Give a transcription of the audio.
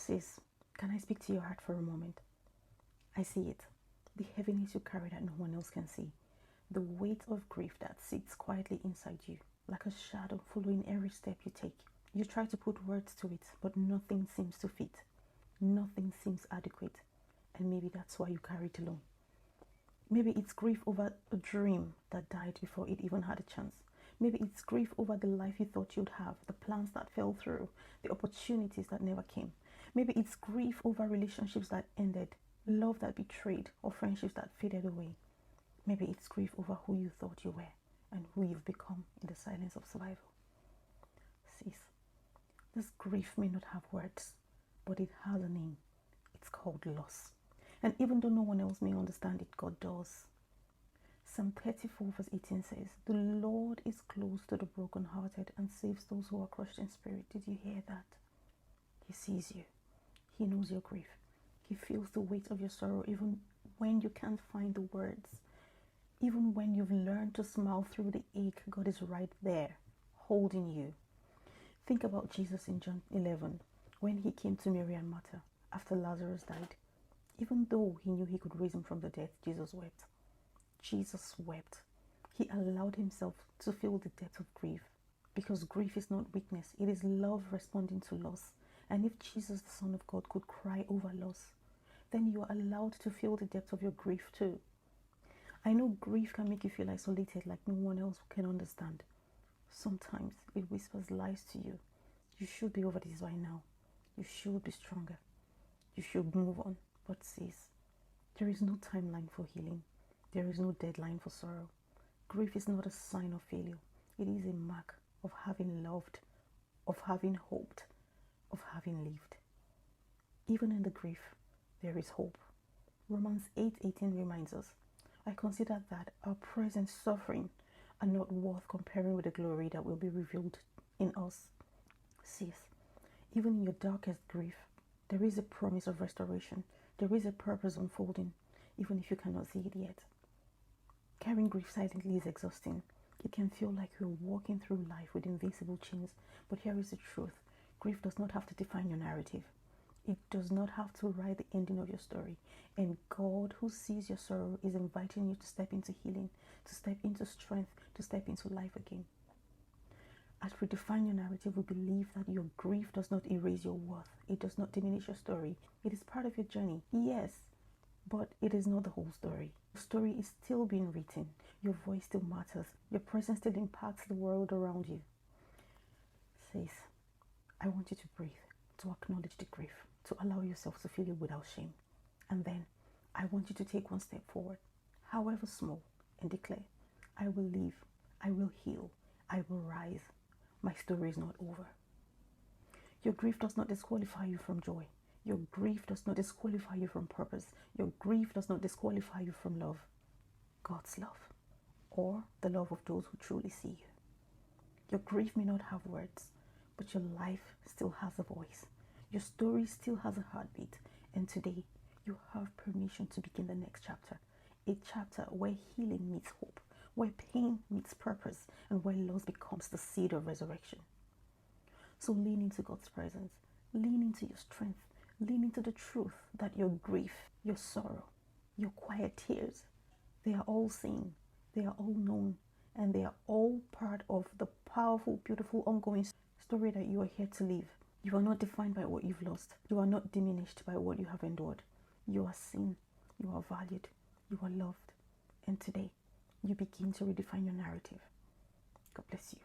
Sis, can I speak to your heart for a moment? I see it. The heaviness you carry that no one else can see. The weight of grief that sits quietly inside you, like a shadow following every step you take. You try to put words to it, but nothing seems to fit. Nothing seems adequate. And maybe that's why you carry it alone. Maybe it's grief over a dream that died before it even had a chance. Maybe it's grief over the life you thought you'd have, the plans that fell through, the opportunities that never came. Maybe it's grief over relationships that ended, love that betrayed, or friendships that faded away. Maybe it's grief over who you thought you were and who you've become in the silence of survival. Sis, this grief may not have words, but it has a name. It's called loss. And even though no one else may understand it, God does. Psalm 34 verse 18 says, "The Lord is close to the brokenhearted and saves those who are crushed in spirit." Did you hear that? He sees you. He knows your grief. He feels the weight of your sorrow even when you can't find the words. Even when you've learned to smile through the ache, God is right there, holding you. Think about Jesus in John 11, when he came to Mary and Martha after Lazarus died. Even though he knew he could raise him from the dead, Jesus wept. Jesus wept. He allowed himself to feel the depth of grief, because grief is not weakness, it is love responding to loss. And if Jesus, the Son of God, could cry over loss, then you are allowed to feel the depth of your grief too. I know grief can make you feel isolated, like no one else can understand. Sometimes it whispers lies to you. You should be over this by now. You should be stronger. You should move on. But sis, there is no timeline for healing. There is no deadline for sorrow. Grief is not a sign of failure. It is a mark of having loved, of having hoped, of having lived. Even in the grief, there is hope. Romans 8:18 reminds us, "I consider that our present suffering are not worth comparing with the glory that will be revealed in us." Sis, even in your darkest grief, there is a promise of restoration. There is a purpose unfolding, even if you cannot see it yet. Carrying grief silently is exhausting. It can feel like you're walking through life with invincible chains, but here is the truth. Grief does not have to define your narrative. It does not have to write the ending of your story. And God, who sees your sorrow, is inviting you to step into healing, to step into strength, to step into life again. At Redefine Your Narrative, we believe that your grief does not erase your worth. It does not diminish your story. It is part of your journey, yes, but it is not the whole story. The story is still being written. Your voice still matters. Your presence still impacts the world around you. Sis, I want you to breathe, to acknowledge the grief, to allow yourself to feel it without shame. And then I want you to take one step forward, however small, and declare, "I will live, I will heal, I will rise. My story is not over." Your grief does not disqualify you from joy. Your grief does not disqualify you from purpose. Your grief does not disqualify you from love. God's love, or the love of those who truly see you. Your grief may not have words, but your life still has a voice. Your story still has a heartbeat. And today, you have permission to begin the next chapter. A chapter where healing meets hope, where pain meets purpose, and where loss becomes the seed of resurrection. So lean into God's presence, lean into your strength, lean into the truth that your grief, your sorrow, your quiet tears, they are all seen, they are all known, and they are all part of the powerful, beautiful, ongoing story that you are here to live. You are not defined by what you've lost. You are not diminished by what you have endured. You are seen, you are valued, you are loved. And today, you begin to redefine your narrative. God bless you.